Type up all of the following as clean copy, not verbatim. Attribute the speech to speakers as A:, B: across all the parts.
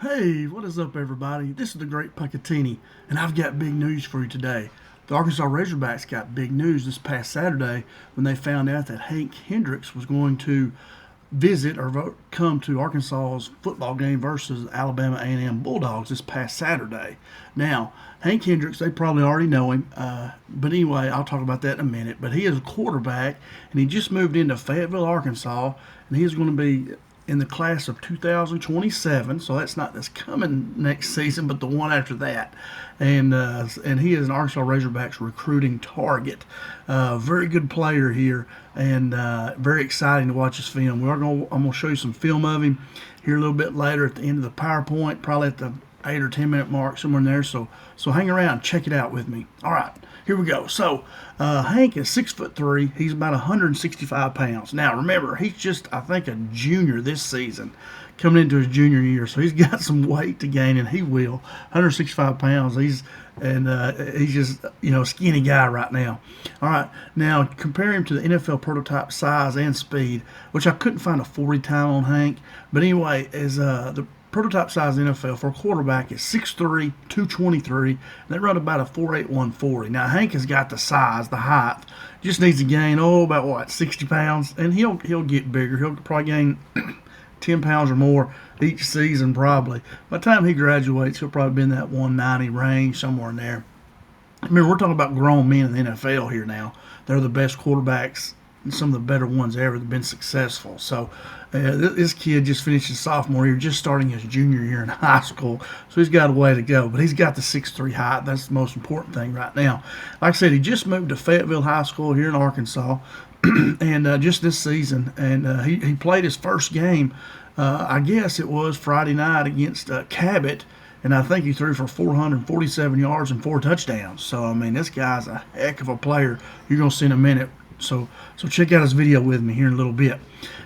A: Hey, what is up, everybody? This is the Great Puckettini, and I've got big news for you today. The Arkansas Razorbacks got big news this past Saturday when they found out that Hank Hendrix was going to visit or come to Arkansas's football game versus Alabama A&M Bulldogs this past Saturday. Now, Hank Hendrix, they probably already know him, but anyway, I'll talk about that in a minute. But he is a quarterback, and he just moved into Fayetteville, Arkansas, and he is going to be in the class of 2027, so that's not this coming next season, but the one after that. And he is an Arkansas Razorbacks recruiting target. Very good player here, and very exciting to watch his film. I'm going to show you some film of him here a little bit later at the end of the PowerPoint, probably at the 8 or 10 minute mark, somewhere in there. So hang around, check it out with me. All right, here we go. So Hank is 6'3". He's about 165 pounds. Now remember, he's just, I think, a junior this season, coming into his junior year. So he's got some weight to gain, and he will. 165 pounds. He's just, a skinny guy right now. All right, now compare him to the NFL prototype size and speed, which I couldn't find a 40 time on Hank. But anyway, as the prototype size NFL for a quarterback is 6'3", 223, and they run about a 4.8 140. Now Hank has got the size, the height, just needs to gain about 60 pounds, and he'll get bigger. He'll probably gain 10 pounds or more each season probably. By the time he graduates, he'll probably be in that 190 range, somewhere in there. Remember, we're talking about grown men in the NFL here now. They're the best quarterbacks, some of the better ones ever that have been successful. So this kid just finished his sophomore year, just starting his junior year in high school. So he's got a way to go. But he's got the 6'3" height. That's the most important thing right now. Like I said, he just moved to Fayetteville High School here in Arkansas, and just this season. And he played his first game, I guess it was Friday night, against Cabot. And I think he threw for 447 yards and 4 touchdowns. So, I mean, this guy's a heck of a player. You're going to see in a minute. So check out his video with me here in a little bit.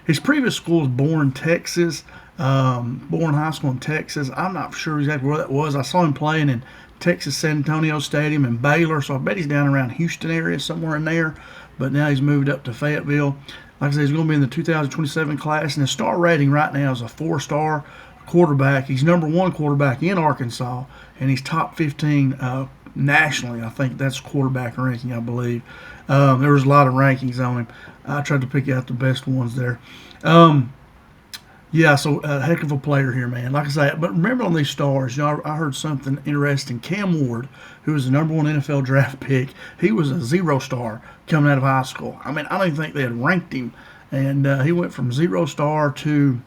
A: His previous school is Bourne, Texas. Bourne High School in Texas. I'm not sure exactly where that was. I saw him playing in Texas San Antonio Stadium and Baylor, so I bet he's down around Houston area, somewhere in there. But now he's moved up to Fayetteville. Like I said, he's going to be in the 2027 class, and his star rating right now is a 4-star quarterback. He's number 1 quarterback in Arkansas, and he's top 15 nationally. I think that's quarterback ranking, I believe. There was a lot of rankings on him. I tried to pick out the best ones there. So a heck of a player here, man. Like I say, but remember on these stars, I heard something interesting. Cam Ward, who was the number 1 NFL draft pick, he was a 0-star coming out of high school. I mean, I don't even think they had ranked him, and he went from 0-star to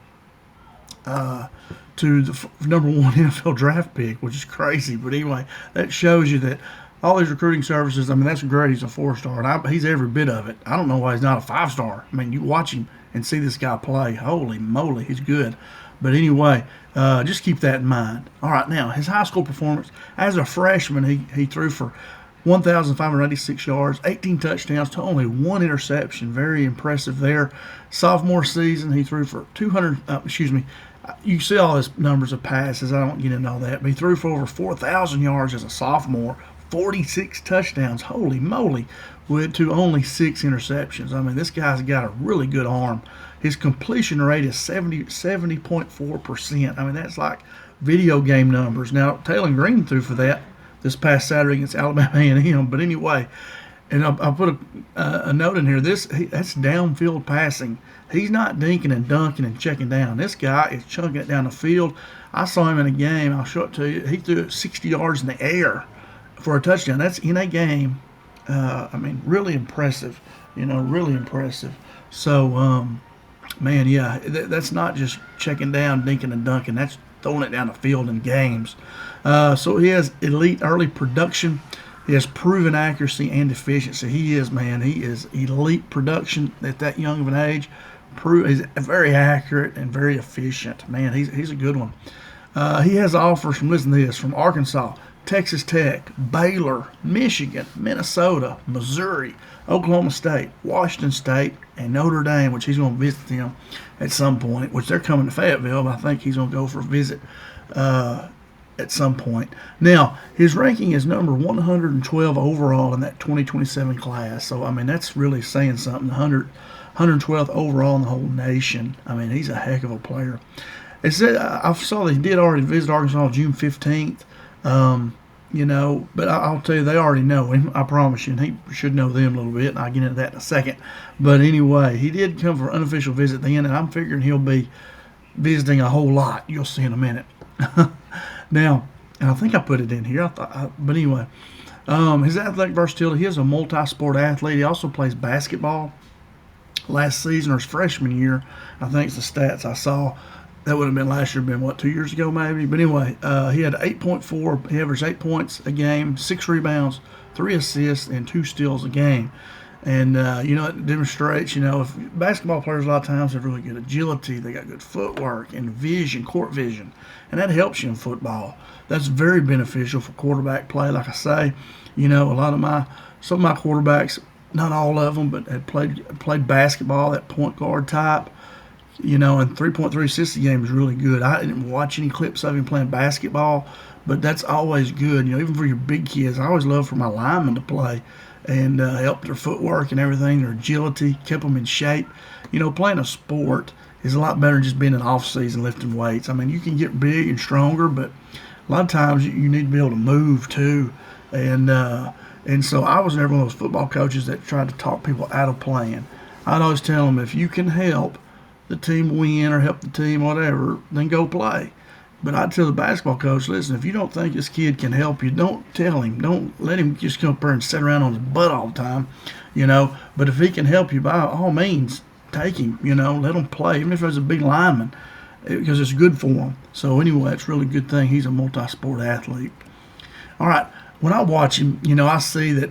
A: the number 1 NFL draft pick, which is crazy. But anyway, that shows you that all these recruiting services, I mean, that's great. He's a 4-star, and he's every bit of it. I don't know why he's not a 5-star. I mean, you watch him and see this guy play. Holy moly, he's good. But anyway, just keep that in mind. All right, now, his high school performance. As a freshman, he threw for 1,586 yards, 18 touchdowns to only 1 interception. Very impressive there. Sophomore season, he threw for 200, you see all his numbers of passes. I don't get into all that. But he threw for over 4,000 yards as a sophomore, 46 touchdowns. Holy moly, to only 6 interceptions. I mean, this guy's got a really good arm. His completion rate is 70.4%. I mean, that's like video game numbers. Now, Taylor Green threw for that this past Saturday against Alabama A&M. But anyway, and I'll put a note in here. That's downfield passing. He's not dinking and dunking and checking down. This guy is chunking it down the field. I saw him in a game. I'll show it to you. He threw it 60 yards in the air for a touchdown. That's in a game. I mean, really impressive. Really impressive. So, man, yeah, that's not just checking down, dinking and dunking. That's throwing it down the field in games. So he has elite early production. He has proven accuracy and efficiency. He is elite production at that young of an age. He's very accurate and very efficient. Man, he's a good one. He has offers from Arkansas, Texas Tech, Baylor, Michigan, Minnesota, Missouri, Oklahoma State, Washington State, and Notre Dame, which he's going to visit them at some point, which they're coming to Fayetteville, but I think he's going to go for a visit at some point. Now, his ranking is number 112 overall in that 2027 class. So, I mean, that's really saying something. 112th overall in the whole nation. I mean, he's a heck of a player. It said I saw they did already visit Arkansas June 15th. But I'll tell you, they already know him. I promise you, and he should know them a little bit. And I'll get into that in a second. But anyway, he did come for an unofficial visit then, and I'm figuring he'll be visiting a whole lot. You'll see in a minute. Now, and I think I put it in here. But anyway, his athletic versatility. He is a multi-sport athlete. He also plays basketball. Last season or his freshman year, I think it's the stats I saw. That would have been last year, 2 years ago maybe. But anyway, he had 8.4. He averaged 8 points a game, 6 rebounds, 3 assists, and 2 steals a game. And, it demonstrates, if basketball players a lot of times have really good agility, they got good footwork and vision, court vision. And that helps you in football. That's very beneficial for quarterback play. Like I say, some of my quarterbacks, not all of them, but had played basketball, that point guard type. And 3.3 assists a game is really good. I didn't watch any clips of him playing basketball, but that's always good. Even for your big kids, I always love for my linemen to play and help their footwork and everything, their agility, keep them in shape. Playing a sport is a lot better than just being in off season lifting weights. I mean, you can get big and stronger, but a lot of times you need to be able to move too. And so I was never one of those football coaches that tried to talk people out of playing. I'd always tell them, if you can help the team win or help the team, whatever, then go play. But I tell the basketball coach, listen, if you don't think this kid can help you, don't tell him. Don't let him just come up there and sit around on his butt all the time, But if he can help you, by all means, take him, let him play, even if he's a big lineman, because it's good for him. So anyway, it's a really good thing. He's a multi-sport athlete. All right, when I watch him, I see that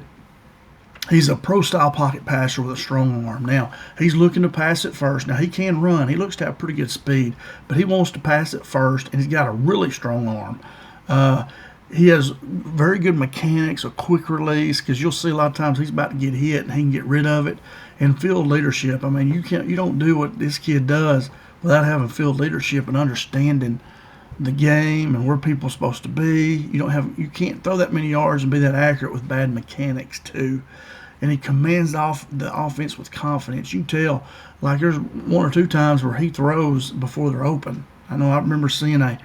A: he's a pro-style pocket passer with a strong arm. Now, he's looking to pass it first. Now, he can run. He looks to have pretty good speed, but he wants to pass it first, and he's got a really strong arm. He has very good mechanics, a quick release, because you'll see a lot of times he's about to get hit, and he can get rid of it. And field leadership. I mean, you don't do what this kid does without having field leadership and understanding the game and where people are supposed to be. You can't throw that many yards and be that accurate with bad mechanics too. And he commands off the offense with confidence. You can tell, like there's 1 or 2 times where he throws before they're open. I remember seeing a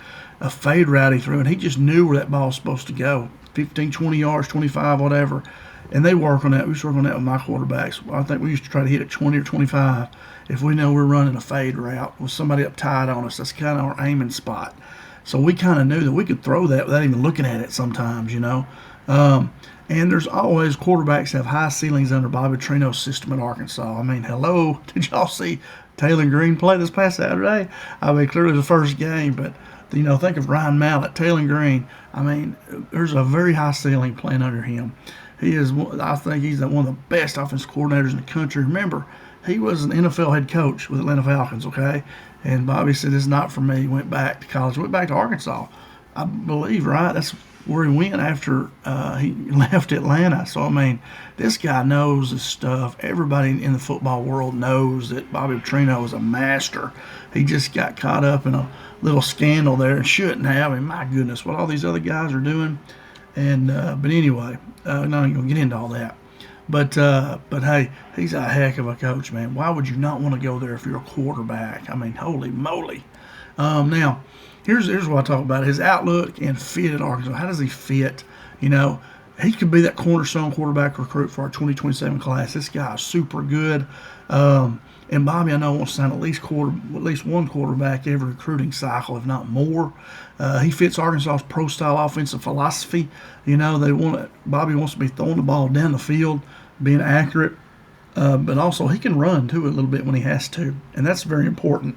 A: fade route he threw, and he just knew where that ball was supposed to go. 15, 20 yards, 25, whatever. And they work on that. We used to work on that with my quarterbacks. I think we used to try to hit it 20 or 25 if we know we're running a fade route with somebody up tight on us. That's kind of our aiming spot. So we kind of knew that we could throw that without even looking at it sometimes, And there's always quarterbacks have high ceilings under Bobby Trino's system at Arkansas. I mean, hello, did y'all see Taylor Green play this past Saturday? I mean, clearly the first game, but think of Ryan Mallett, Taylor Green. I mean, there's a very high ceiling playing under him. I think he's one of the best offensive coordinators in the country. Remember, he was an NFL head coach with Atlanta Falcons, okay? And Bobby said, it's not for me. He went back to college, went back to Arkansas, I believe, right? That's where he went after he left Atlanta. So, I mean, this guy knows his stuff. Everybody in the football world knows that Bobby Petrino is a master. He just got caught up in a little scandal there and shouldn't have. And my goodness, what all these other guys are doing. And but anyway, not even gonna get into all that. But hey, he's a heck of a coach, man. Why would you not want to go there if you're a quarterback? I mean, holy moly. Now, here's what I talk about: his outlook and fit at Arkansas. How does he fit? He could be that cornerstone quarterback recruit for our 2027 class. This guy is super good. And Bobby, I know, wants to sign at least one quarterback every recruiting cycle, if not more. He fits Arkansas's pro-style offensive philosophy. Bobby wants to be throwing the ball down the field, being accurate, but also he can run too a little bit when he has to, and that's very important.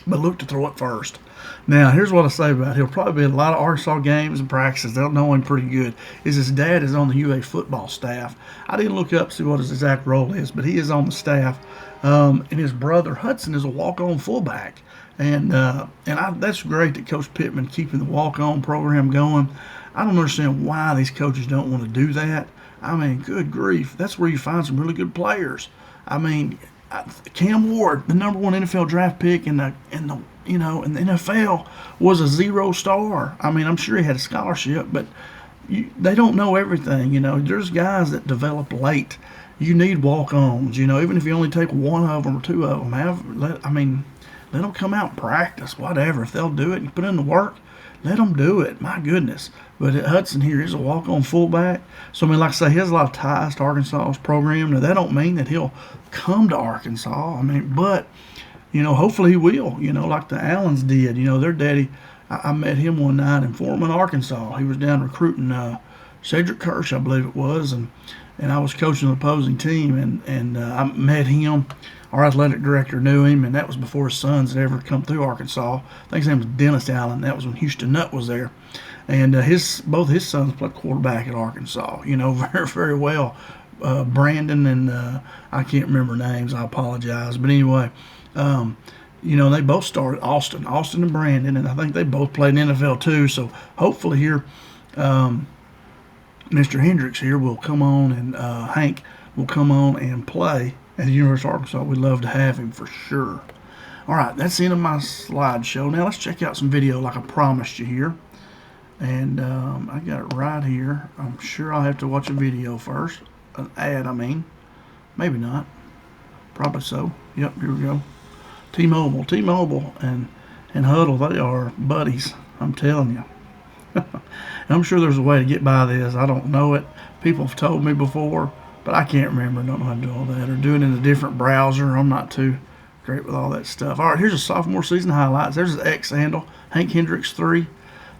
A: But look to throw it first. Now, here's what I say about it. He'll probably be at a lot of Arkansas games and practices. They'll know him pretty good. His dad is on the UA football staff. I didn't look up to see what his exact role is, but he is on the staff. And his brother Hudson is a walk-on fullback. And that's great that Coach Pittman keeping the walk-on program going. I don't understand why these coaches don't want to do that. I mean, good grief. That's where you find some really good players. I mean, Cam Ward, the number 1 NFL draft pick in the NFL, was a 0-star. I mean, I'm sure he had a scholarship, but they don't know everything. There's guys that develop late. You need walk-ons. Even if you only take one of them or two of them. Let them come out and practice, whatever. If they'll do it and put in the work, let them do it. My goodness. But Hudson here is a walk-on fullback. So, I mean, like I say, he has a lot of ties to Arkansas's program. Now, that don't mean that he'll come to Arkansas. I mean, but, you know, hopefully he will, you know, like the Allens did. You know, their daddy, I met him one night in Foreman, Arkansas. He was down recruiting Cedric Kirsch, I believe it was, and I was coaching the opposing team, and I met him. Our athletic director knew him, and that was before his sons had ever come through Arkansas. I think his name was Dennis Allen. That was when Houston Nutt was there. And both his sons played quarterback at Arkansas, you know, very, very well. Brandon and I can't remember names. I apologize. But anyway, you know, they both started Austin and Brandon, and I think they both played in the NFL too. So hopefully here, Mr. Hendrix here will come on, and Hank will come on and play at the University of Arkansas. We'd love to have him for sure. All right, that's the end of my slideshow. Now let's check out some video like I promised you here. And I got it right here. I'm sure I'll have to watch a video first. An ad, I mean. Maybe not. Probably so. Yep, here we go. T-Mobile and Huddle, they are buddies. I'm telling you. And I'm sure there's a way to get by this. I don't know it. People have told me before, but I can't remember. I don't know how to do all that. Or do it in a different browser. I'm not too great with all that stuff. All right, here's a sophomore season highlights. There's his X handle, Hank Hendrix 3.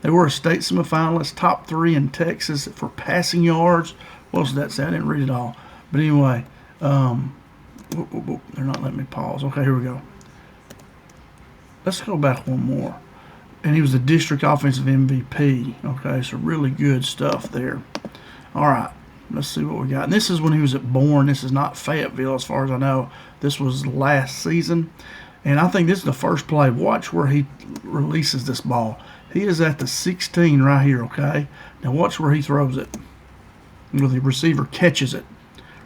A: They were a state semifinalist, top 3 in Texas for passing yards. What else did that say? I didn't read it all. But anyway, they're not letting me pause. Okay, here we go. Let's go back one more. And he was the district offensive MVP. Okay, so really good stuff there. All right, let's see what we got. And this is when he was at Bourne. This is not Fayetteville as far as I know. This was last season. And I think this is the first play. Watch where he releases this ball. He is at the 16 right here, okay? Now watch where he throws it. Where the receiver catches it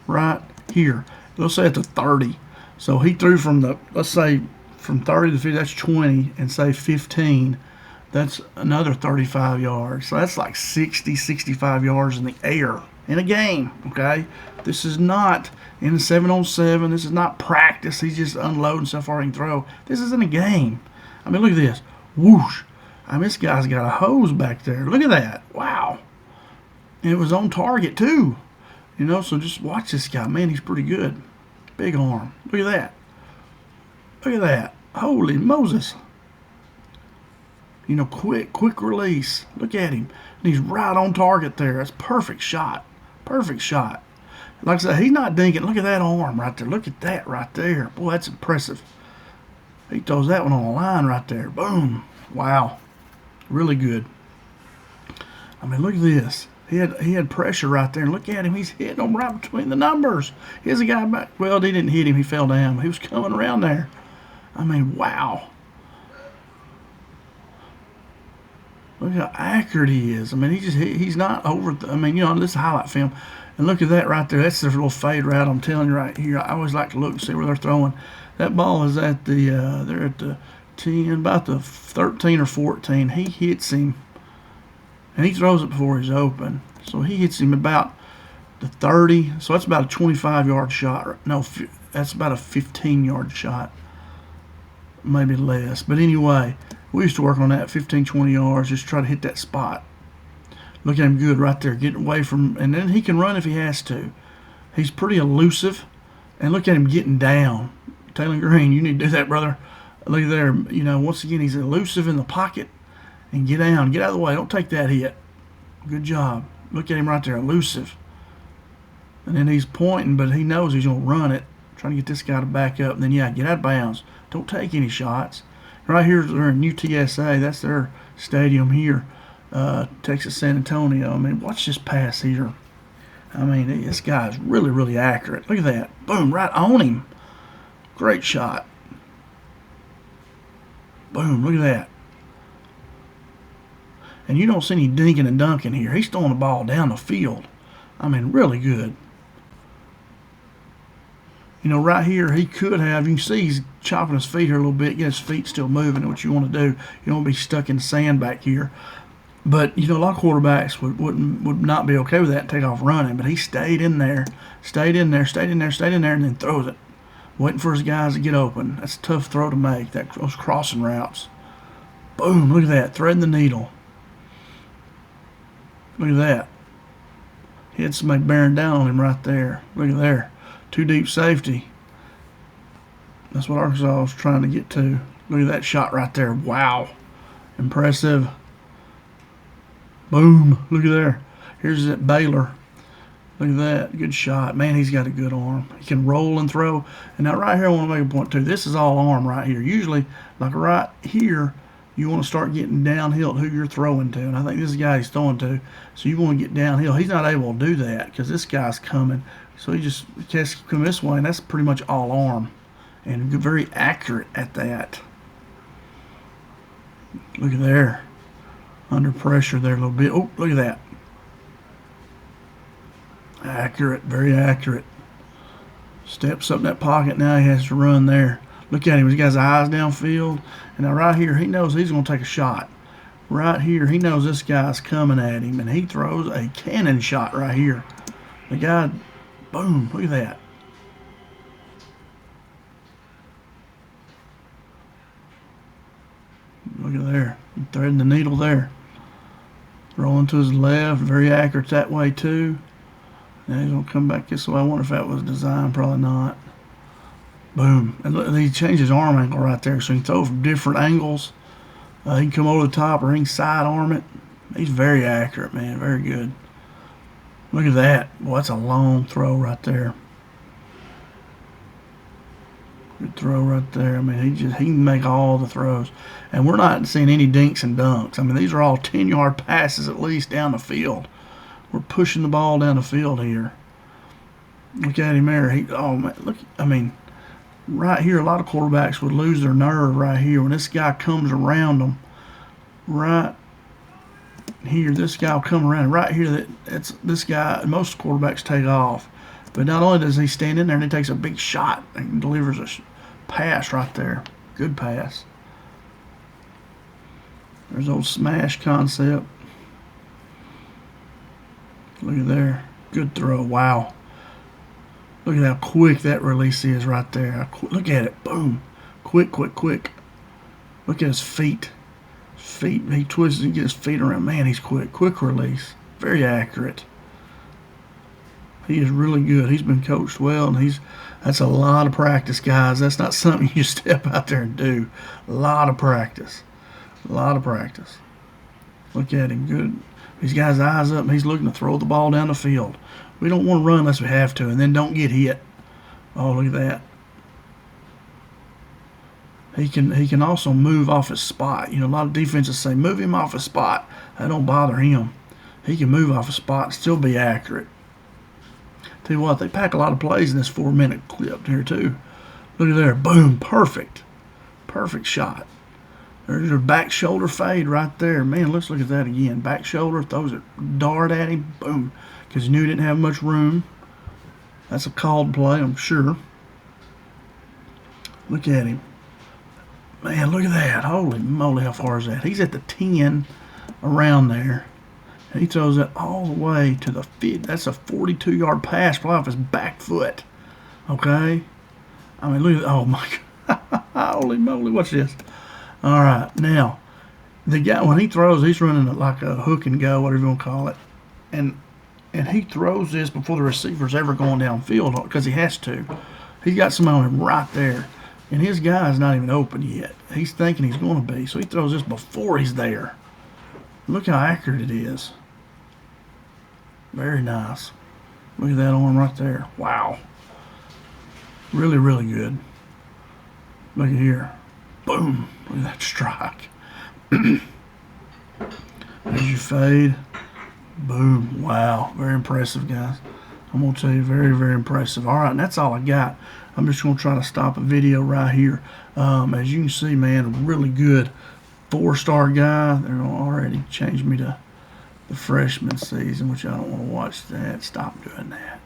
A: right here. Let's say at the 30. So he threw from the, let's say from 30 to 50, that's 20, and say 15, that's another 35 yards. So that's like 60, 65 yards in the air in a game, okay? This is not in a 7-on-7. This is not practice. He's just unloading so far he can throw. This is in a game. I mean, look at this. Whoosh. I mean, this guy's got a hose back there. Look at that. Wow. And it was on target, too. You know, so just watch this guy. Man, he's pretty good. Big arm. Look at that. Look at that. Holy Moses. You know, quick release. Look at him. And he's right on target there. That's perfect shot. Perfect shot. Like I said, he's not dinking. Look at that arm right there. Look at that right there. Boy, that's impressive. He throws that one on the line right there. Boom. Wow. Really good. I mean, look at this. He had pressure right there. And look at him. He's hitting them right between the numbers. Here's a guy back. Well, he didn't hit him. He fell down. He was coming around there. I mean, wow. Look how accurate he is. I mean, he's not over. I mean, you know, this is highlight film. And look at that right there. That's their little fade route. I'm telling you right here. I always like to look and see where they're throwing. That ball is at the, they're at the 10, about the 13 or 14. He hits him. And he throws it before he's open. So he hits him about the 30. So that's about a 25-yard shot. No, that's about a 15-yard shot. Maybe less. But anyway, we used to work on that 15, 20 yards. Just try to hit that spot. Look at him good right there. Getting away from, and then he can run if he has to. He's pretty elusive. And look at him getting down. Taylor Green, you need to do that, brother. Look there. You know, once again, he's elusive in the pocket. And get down. Get out of the way. Don't take that hit. Good job. Look at him right there. Elusive. And then he's pointing, but he knows he's going to run it. Trying to get this guy to back up. And then, yeah, get out of bounds. Don't take any shots. Right here, they're in UTSA. That's their stadium here. Texas San Antonio. I mean, watch this pass here. I mean, this guy's really, really accurate. Look at that. Boom, right on him. Great shot. Boom, look at that. And you don't see any dinking and dunking here. He's throwing the ball down the field. I mean, really good. You know, right here, he could have, you can see he's chopping his feet here a little bit, get his feet still moving, what you want to do. You don't want to be stuck in sand back here. But, you know, a lot of quarterbacks would not be okay with that and take off running. But he stayed in there, and then throws it. waiting for his guys to get open. That's a tough throw to make, those crossing routes. Boom, look at that, threading the needle. Look at that. He had somebody bearing down on him right there. Look at there. Too deep safety. That's what Arkansas was trying to get to. Look at that shot right there. Wow. Impressive. Boom. Look at there. Here's that Baylor. Look at that. Good shot. Man, he's got a good arm. He can roll and throw. And now right here I want to make a point too. This is all arm right here. Usually, like right here, you want to start getting downhill to who you're throwing to. And I think this is the guy he's throwing to. So you want to get downhill. He's not able to do that because this guy's coming. So he just has to come this way, and that's pretty much all arm. And very accurate at that. Look at there. Under pressure there a little bit. Oh, look at that. Accurate, very accurate. Steps up in that pocket. Now he has to run there. Look at him. He's got his eyes downfield. And now right here, he knows he's going to take a shot. Right here, he knows this guy's coming at him. And he throws a cannon shot right here. The guy, boom, look at that. Look at there. Threading the needle there. Rolling to his left. Very accurate that way too. Now he's going to come back this way. I wonder if that was designed. Probably not. Boom. And look, he changed his arm angle right there. So he can throw from different angles. He can come over the top or he can side arm it. He's very accurate, man. Very good. Look at that. Boy, that's a long throw right there. Good throw right there. I mean, he can make all the throws. And we're not seeing any dinks and dunks. I mean, these are all 10-yard passes at least down the field. We're pushing the ball down the field here. Look at him there. Oh, man, look. I mean, right here, a lot of quarterbacks would lose their nerve right here. When this guy comes around them, right here, this guy will come around. Right here, this guy, most quarterbacks take off. But not only does he stand in there, and he takes a big shot and delivers a pass right there. Good pass. There's old smash concept. Look at there. Good throw. Wow. Look at how quick that release is right there. Look at it. Boom. Quick, quick, quick. Look at his feet. He twists and gets his feet around. Man, he's quick. Quick release. Very accurate. He is really good. He's been coached well, and that's a lot of practice, guys. That's not something you step out there and do. A lot of practice. A lot of practice. Look at him. Good. He's got his eyes up, and he's looking to throw the ball down the field. We don't want to run unless we have to, and then don't get hit. Oh, look at that. He can also move off his spot. You know, a lot of defenses say, move him off his spot. That don't bother him. He can move off his spot and still be accurate. Tell you what, they pack a lot of plays in this 4-minute clip here, too. Look at there. Boom. Perfect. Perfect shot. There's your back shoulder fade right there. Man, let's look at that again. Back shoulder, throws a dart at him. Boom. Because he knew he didn't have much room. That's a called play, I'm sure. Look at him. Man, look at that. Holy moly, how far is that? He's at the 10 around there. And he throws it all the way to the 50. That's a 42-yard pass fly off his back foot. Okay? I mean, look at that. Oh, my God. Holy moly, watch this. All right, now, the guy, when he throws, he's running like a hook and go, whatever you want to call it. And he throws this before the receiver's ever going downfield because he has to. He's got somebody on him right there. And his guy's not even open yet. He's thinking he's going to be. So he throws this before he's there. Look how accurate it is. Very nice. Look at that arm right there. Wow. Really, really good. Look at here. Boom. Look at that strike. There's your fade. Boom. Wow. Very impressive, guys. I'm going to tell you, very, very impressive. All right, and that's all I got. I'm just going to try to stop a video right here. As you can see, man, really good 4-star guy. They're going to already change me to the freshman season, which I don't want to watch that. Stop doing that.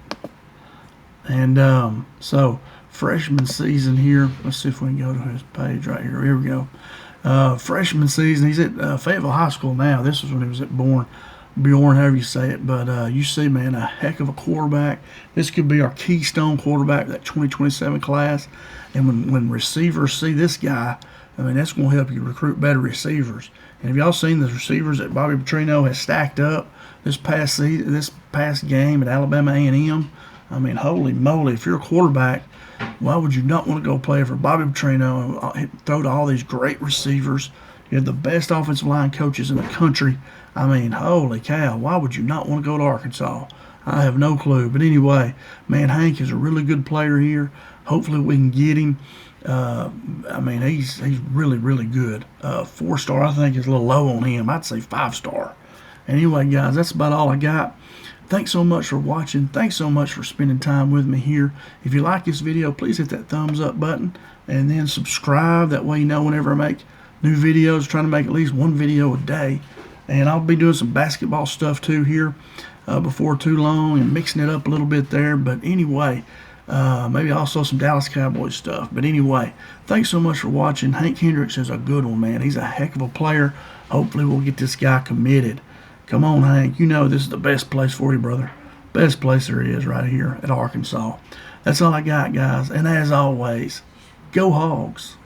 A: And so freshman season here. Let's see if we can go to his page right here. Here we go. Freshman season. He's at Fayetteville High School now. This was when he was born. Bjorn, however you say it. But you see, man, a heck of a quarterback. This could be our keystone quarterback, that 2027 class. And when receivers see this guy, I mean, that's going to help you recruit better receivers. And have y'all seen the receivers that Bobby Petrino has stacked up this past game at Alabama A&M? I mean, holy moly, if you're a quarterback, why would you not want to go play for Bobby Petrino and throw to all these great receivers? You have the best offensive line coaches in the country. I mean, holy cow, why would you not want to go to Arkansas? I have no clue. But anyway, man, Hank is a really good player here. Hopefully we can get him. I mean, he's really, really good. 4-star, I think, is a little low on him. I'd say 5-star. Anyway, guys, that's about all I got. Thanks so much for watching. Thanks so much for spending time with me here. If you like this video, please hit that thumbs up button and then subscribe. That way you know whenever I make new videos, trying to make at least one video a day. And I'll be doing some basketball stuff too here before too long and mixing it up a little bit there. But anyway, maybe also some Dallas Cowboys stuff. But anyway, thanks so much for watching. Hank Hendrix is a good one, man. He's a heck of a player. Hopefully we'll get this guy committed. Come on, Hank. You know this is the best place for you, brother. Best place there is right here at Arkansas. That's all I got, guys. And as always, go Hogs.